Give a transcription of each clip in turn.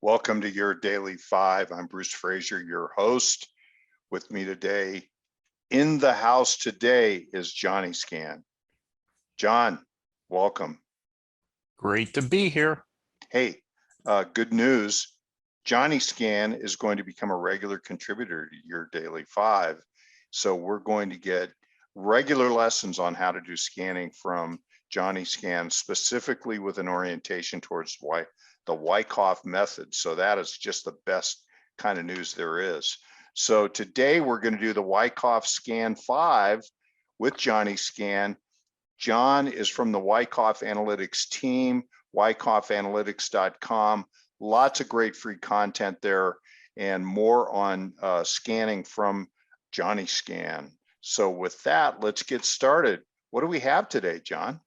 Welcome to your Daily 5. I'm Bruce Fraser, your host. With me today, in the house today, is Johni Scan. John, welcome. Great to be here. Hey, good news. Johni Scan is going to become a regular contributor to your Daily 5. So we're going to get regular lessons on how to do scanning from Johni Scan, specifically with an orientation towards the Wyckoff method. So that is just the best kind of news there is. So today we're going to do the Wyckoff Scan 5 with Johni Scan. John is from the Wyckoff Analytics team, wyckoffanalytics.com. Lots of great free content there and more on scanning from Johni Scan. So with that, let's get started. What do we have today, John?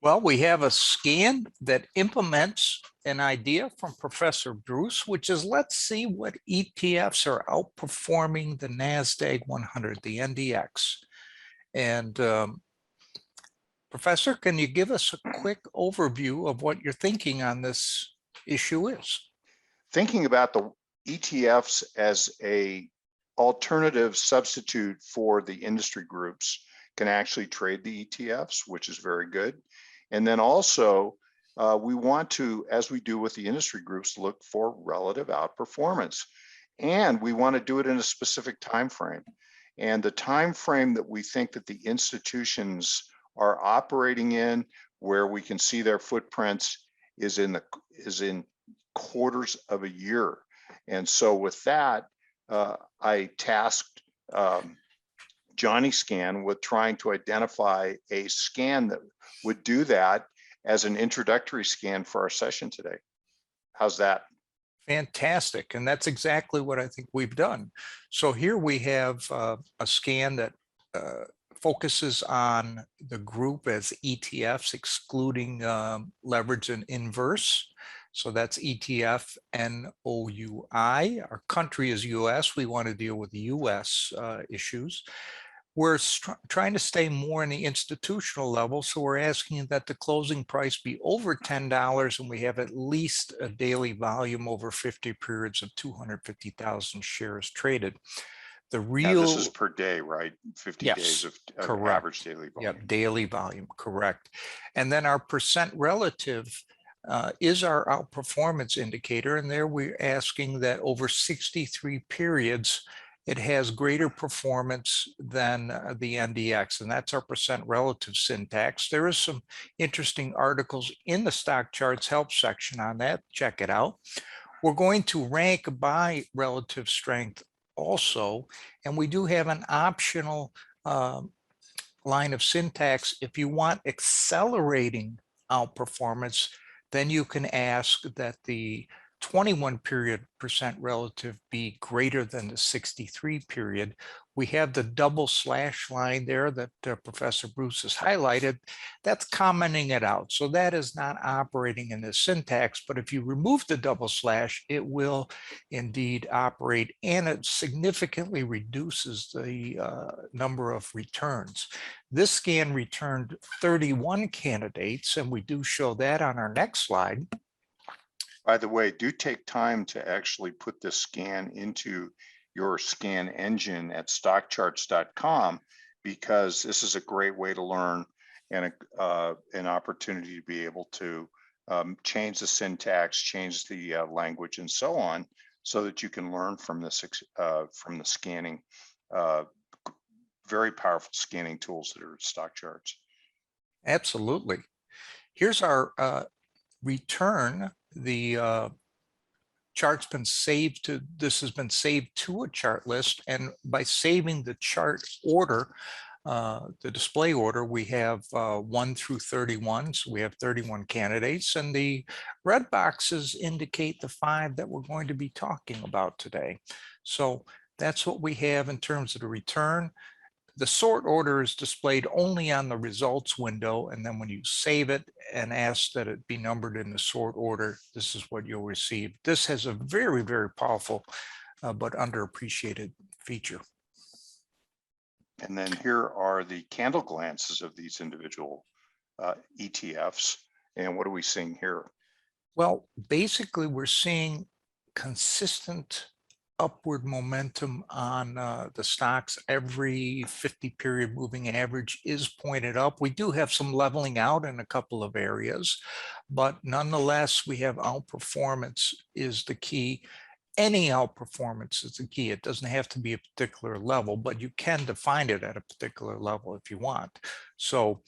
Well, we have a scan that implements an idea from Professor Bruce, which is let's see what ETFs are outperforming the NASDAQ 100, the NDX. And Professor, can you give us a quick overview of what your thinking on this issue is? Thinking about the ETFs as a alternative substitute for the industry groups can actually trade the ETFs, which is very good. And then also, we want to, as we do with the industry groups, look for relative outperformance. And we want to do it in a specific time frame. And the time frame that we think that the institutions are operating in, where we can see their footprints, is in quarters of a year. And so with that, I tasked Johni Scan with trying to identify a scan that would do that as an introductory scan for our session today. How's that? Fantastic. And that's exactly what I think we've done. So here we have a scan that focuses on the group as ETFs, excluding leverage and inverse. So that's ETF NOUI. Our country is US. We want to deal with US issues. We're trying to stay more in the institutional level. So we're asking that the closing price be over $10 and we have at least a daily volume over 50 periods of 250,000 shares traded. The real, this is per day, right? 50 yes, days of average daily volume. Yep, daily volume, correct. And then our percent relative is our outperformance indicator. And there we're asking that over 63 periods, it has greater performance than the NDX, and that's our percent relative syntax. There is some interesting articles in the StockCharts help section on that. Check it out. We're going to rank by relative strength also, and we do have an optional line of syntax. If you want accelerating outperformance, then you can ask that the 21 period percent relative be greater than the 63 period. We have the double slash line there that Professor Bruce has highlighted. That's commenting it out. So that is not operating in the syntax, but if you remove the double slash, it will indeed operate, and it significantly reduces the number of returns. This scan returned 31 candidates, and we do show that on our next slide. By the way, do take time to actually put this scan into your scan engine at StockCharts.com, because this is a great way to learn and an opportunity to be able to change the syntax, change the language, and so on, so that you can learn from this from the scanning, very powerful scanning tools that are at StockCharts. Absolutely. Here's our return. The chart's been saved to, this has been saved to a chart list, and by saving the chart order, the display order, we have 1 through 31, so we have 31 candidates, and the red boxes indicate the 5 that we're going to be talking about today. So that's what we have in terms of the return. The sort order is displayed only on the results window, and then when you save it and ask that it be numbered in the sort order, this is what you'll receive. This has a very, very powerful but underappreciated feature. And then here are the candle glances of these individual ETFs. And what are we seeing here? Well, basically, we're seeing consistent upward momentum on the stocks. Every 50-period moving average is pointed up. We do have some leveling out in a couple of areas, but nonetheless, we have outperformance is the key. Any outperformance is the key. It doesn't have to be a particular level, but you can define it at a particular level if you want. So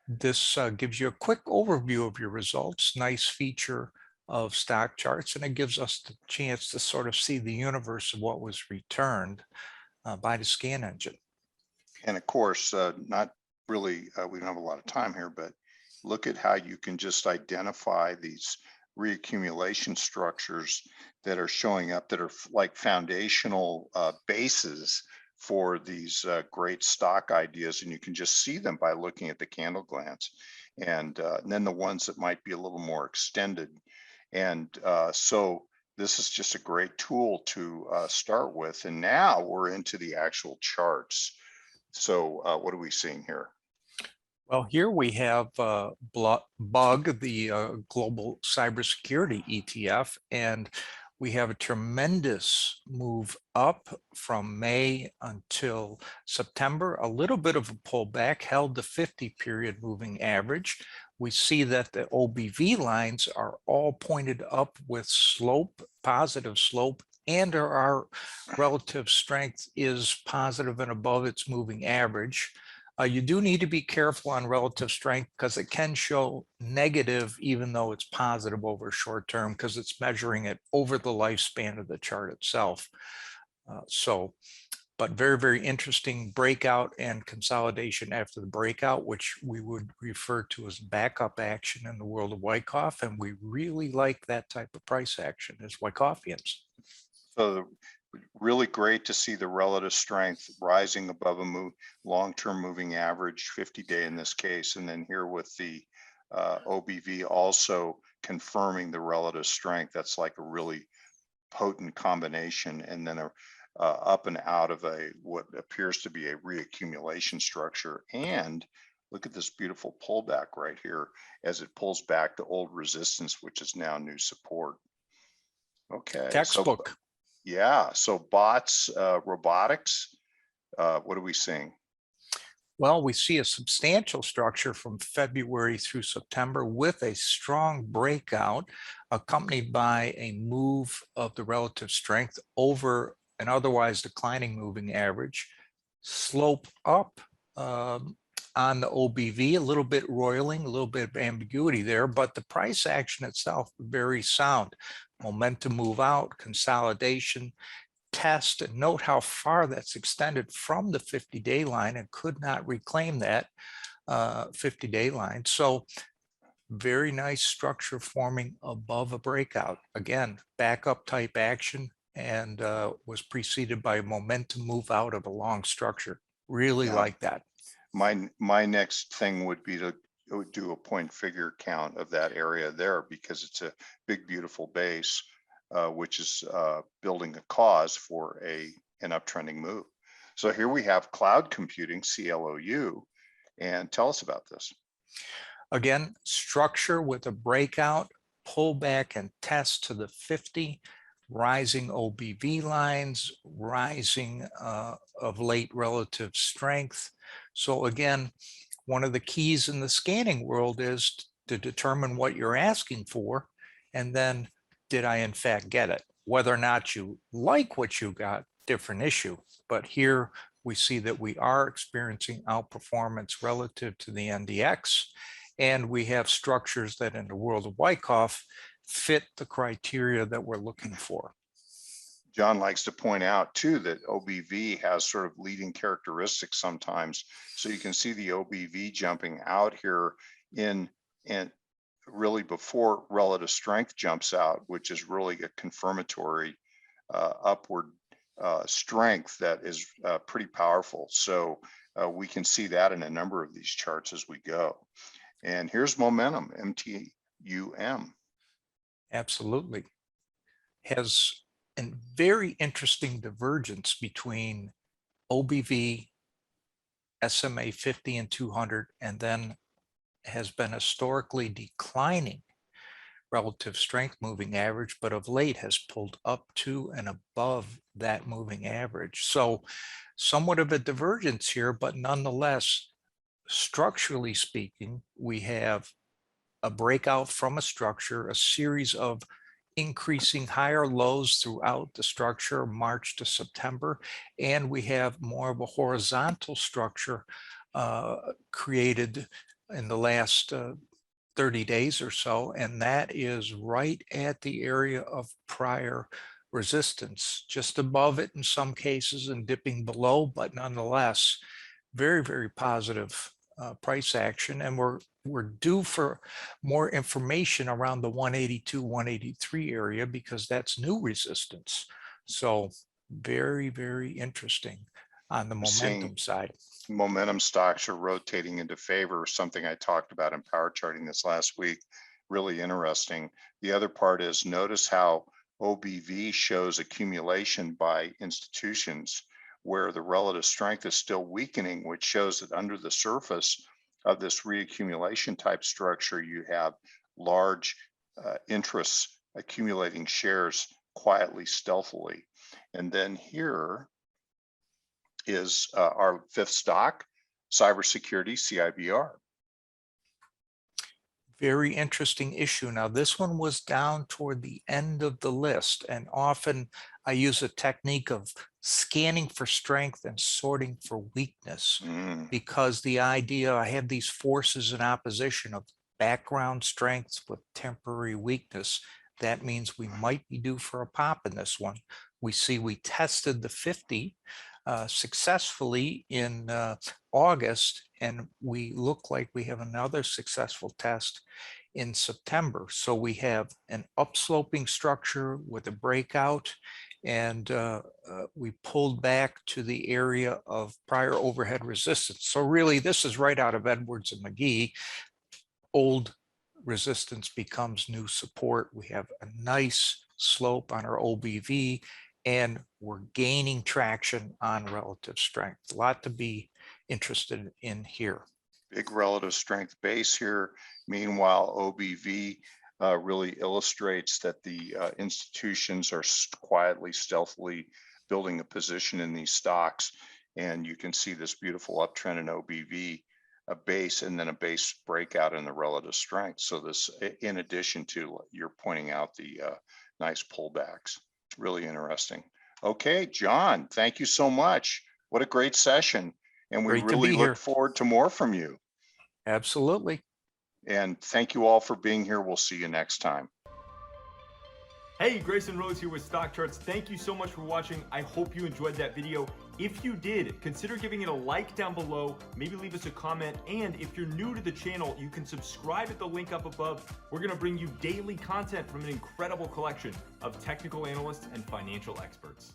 this gives you a quick overview of your results, nice feature of stock charts, and it gives us the chance to sort of see the universe of what was returned by the scan engine. And of course, not really, we don't have a lot of time here, but look at how you can just identify these reaccumulation structures that are showing up that are like foundational bases for these great stock ideas. And you can just see them by looking at the candle glance. And then the ones that might be a little more extended. And so this is just a great tool to start with. And now we're into the actual charts. So what are we seeing here? Well, here we have BUG, the global cybersecurity ETF, and we have a tremendous move up from May until September, a little bit of a pullback, held the 50-period moving average. We see that the OBV lines are all pointed up with slope, positive slope, and our relative strength is positive and above its moving average. You do need to be careful on relative strength because it can show negative even though it's positive over short term because it's measuring it over the lifespan of the chart itself. But very, very interesting breakout and consolidation after the breakout, which we would refer to as backup action in the world of Wyckoff. And we really like that type of price action as Wyckofians. So really great to see the relative strength rising above a long-term moving average, 50-day in this case. And then here with the OBV also confirming the relative strength. That's like a really potent combination. And then up and out of what appears to be a reaccumulation structure. And look at this beautiful pullback right here as it pulls back to old resistance, which is now new support. Okay. Textbook. So, yeah. So BOTZ, robotics, what are we seeing? Well, we see a substantial structure from February through September with a strong breakout accompanied by a move of the relative strength over an otherwise declining moving average, slope up on the OBV, a little bit roiling, a little bit of ambiguity there, but the price action itself very sound. Momentum move out, consolidation, test, and note how far that's extended from the 50-day line and could not reclaim that 50-day line. So very nice structure forming above a breakout. Again, backup type action and was preceded by a momentum move out of a long structure. Really like that. My next thing would be to do a point figure count of that area there because it's a big, beautiful base. Which is building a cause for an uptrending move. So here we have cloud computing, CLOU, and tell us about this. Again, structure with a breakout, pullback and test to the 50, rising OBV lines, rising of late relative strength. So again, one of the keys in the scanning world is to determine what you're asking for, and then did I in fact get it? Whether or not you like what you got, different issue. But here we see that we are experiencing outperformance relative to the NDX, and we have structures that in the world of Wyckoff fit the criteria that we're looking for. John likes to point out too that OBV has sort of leading characteristics sometimes. So you can see the OBV jumping out here and really before relative strength jumps out, which is really a confirmatory upward strength that is pretty powerful. So we can see that in a number of these charts as we go. And here's momentum, MTUM. Absolutely. Has a very interesting divergence between OBV, SMA 50 and 200, and then has been historically declining relative strength moving average, but of late has pulled up to and above that moving average. So somewhat of a divergence here, but nonetheless, structurally speaking, we have a breakout from a structure, a series of increasing higher lows throughout the structure, March to September, and we have more of a horizontal structure created in the last 30 days or so, and that is right at the area of prior resistance, just above it in some cases and dipping below, but nonetheless, very, very positive price action. And we're due for more information around the 182, 183 area because that's new resistance. So very, very interesting on the momentum side. Momentum stocks are rotating into favor, something I talked about in power charting this last week. Really interesting. The other part is notice how OBV shows accumulation by institutions where the relative strength is still weakening, which shows that under the surface of this reaccumulation type structure, you have large interests accumulating shares quietly, stealthily. And then here is our fifth stock, Cybersecurity, CIBR. Very interesting issue. Now, this one was down toward the end of the list, and often I use a technique of scanning for strength and sorting for weakness, because the idea, I have these forces in opposition of background strengths with temporary weakness. That means we might be due for a pop in this one. We see we tested the 50 successfully in August, and we look like we have another successful test in September. So we have an upsloping structure with a breakout, and we pulled back to the area of prior overhead resistance. So really, this is right out of Edwards and McGee. Old resistance becomes new support. We have a nice slope on our OBV, and we're gaining traction on relative strength. A lot to be interested in here. Big relative strength base here. Meanwhile, OBV really illustrates that the institutions are quietly, stealthily building a position in these stocks. And you can see this beautiful uptrend in OBV, a base, and then a base breakout in the relative strength. So this, in addition to you're pointing out the nice pullbacks. Really interesting. Okay, John, thank you so much. What a great session. And we really look forward to more from you. Absolutely. And thank you all for being here. We'll see you next time. Hey, Grayson Rose here with StockCharts. Thank you so much for watching. I hope you enjoyed that video. If you did, consider giving it a like down below, maybe leave us a comment, and if you're new to the channel, you can subscribe at the link up above. We're gonna bring you daily content from an incredible collection of technical analysts and financial experts.